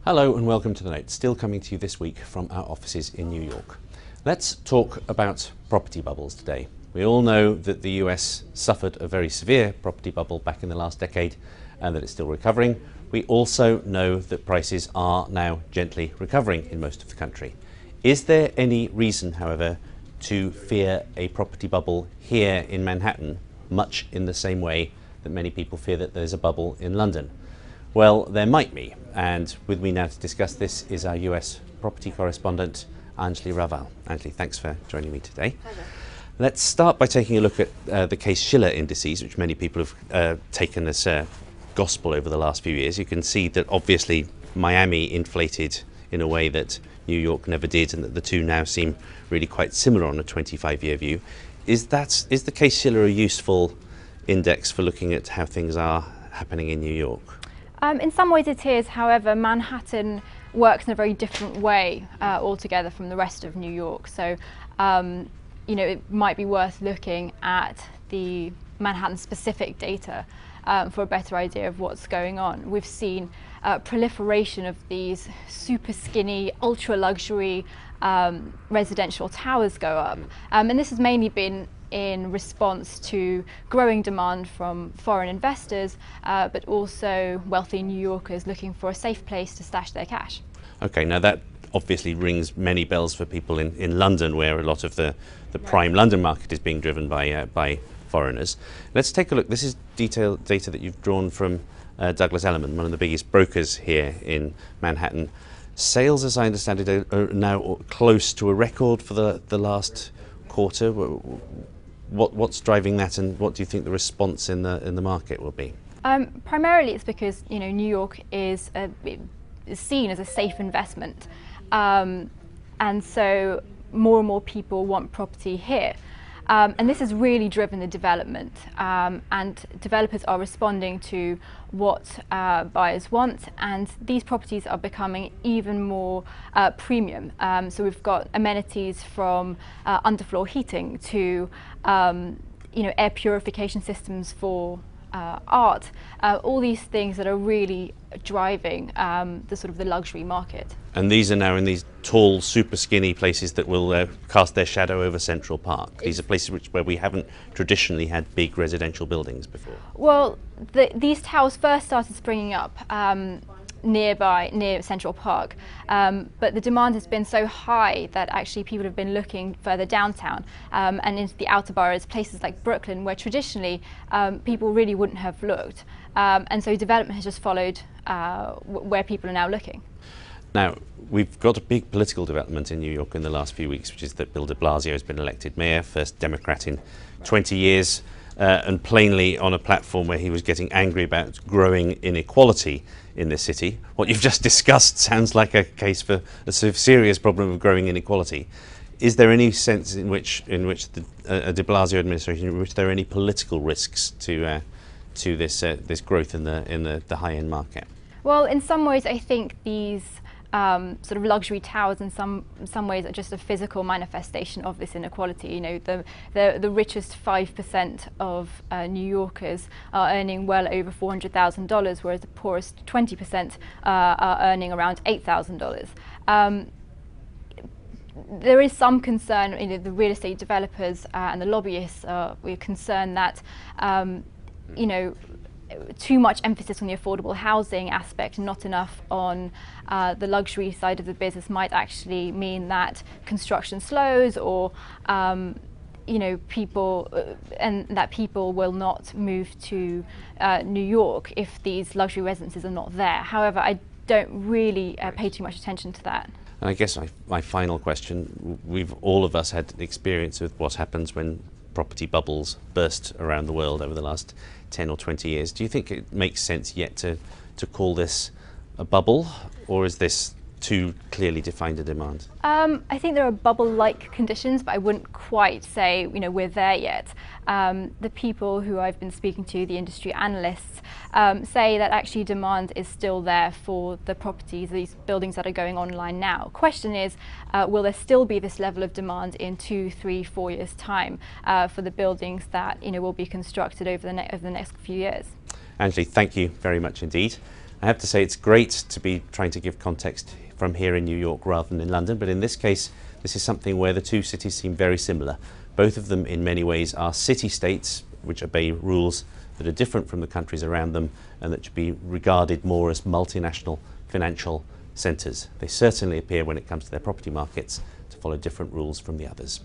Hello and welcome to The Note, still coming to you this week from our offices in New York. Let's talk about property bubbles today. We all know that the US suffered a very severe property bubble back in the last decade and that it's still recovering. We also know that prices are now gently recovering in most of the country. Is there any reason, however, to fear a property bubble here in Manhattan, much in the same way that many people fear that there's a bubble in London? Well, there might be, and with me now to discuss this is our US property correspondent, Anjli Raval. Anjli, thanks for joining me today. Pleasure. Let's start by taking a look at the Case-Shiller indices, which many people have taken as gospel over the last few years. You can see that obviously Miami inflated in a way that New York never did, and that the two now seem really quite similar on a 25-year view. Is the Case-Shiller a useful index for looking at how things are happening in New York? In some ways it is, however, Manhattan works in a very different way altogether from the rest of New York. So, it might be worth looking at the Manhattan-specific data for a better idea of what's going on. We've seen proliferation of these super skinny, ultra-luxury residential towers go up. And this has mainly been in response to growing demand from foreign investors, but also wealthy New Yorkers looking for a safe place to stash their cash. Okay, now that obviously rings many bells for people in London, where a lot of the prime London market is being driven by foreigners. Let's take a look. This is detailed data that you've drawn from Douglas Elliman, one of the biggest brokers here in Manhattan. Sales, as I understand it, are now close to a record for the last quarter. What's driving that, and what do you think the response in the market will be? Primarily, it's because New York is seen as a safe investment, and so more and more people want property here. And this has really driven the development, and developers are responding to what buyers want, and these properties are becoming even more premium. So we've got amenities from underfloor heating to air purification systems for art, all these things that are really driving the luxury market. And these are now in these tall, super skinny places that will cast their shadow over Central Park. These are places where we haven't traditionally had big residential buildings before. Well, these towers first started springing up near Central Park, but the demand has been so high that actually people have been looking further downtown and into the outer boroughs, places like Brooklyn, where traditionally people really wouldn't have looked, and so development has just followed where people are now looking. Now, we've got a big political development in New York in the last few weeks, which is that Bill de Blasio has been elected mayor, first Democrat in 20 years, and plainly on a platform where he was getting angry about growing inequality in the city. What you've just discussed sounds like a case for a serious problem of growing inequality. Is there any sense in which the de Blasio administration, in which there are any political risks to this growth in the high-end market? Well, in some ways, I think these sort of luxury towers in some ways are just a physical manifestation of this inequality. The richest 5% of New Yorkers are earning well over $400,000, whereas the poorest 20% are earning around $8,000. There is some concern, the real estate developers and the lobbyists we're concerned that too much emphasis on the affordable housing aspect and not enough on the luxury side of the business might actually mean that construction slows, or people and that people will not move to New York if these luxury residences are not there. However, I don't really pay too much attention to that. And I guess my final question, all of us had experience with what happens when property bubbles burst around the world over the last 10 or 20 years. Do you think it makes sense yet to call this a bubble, or is this too clearly defined a demand? I think there are bubble-like conditions, but I wouldn't quite say we're there yet. The people who I've been speaking to, the industry analysts, say that actually demand is still there for the properties, these buildings that are going online now. Question is, will there still be this level of demand in 2, 3, 4 years' time for the buildings that will be constructed over the next few years? Anjli, thank you very much indeed. I have to say it's great to be trying to give context from here in New York rather than in London, but in this case this is something where the two cities seem very similar. Both of them in many ways are city-states which obey rules that are different from the countries around them and that should be regarded more as multinational financial centres. They certainly appear, when it comes to their property markets, to follow different rules from the others.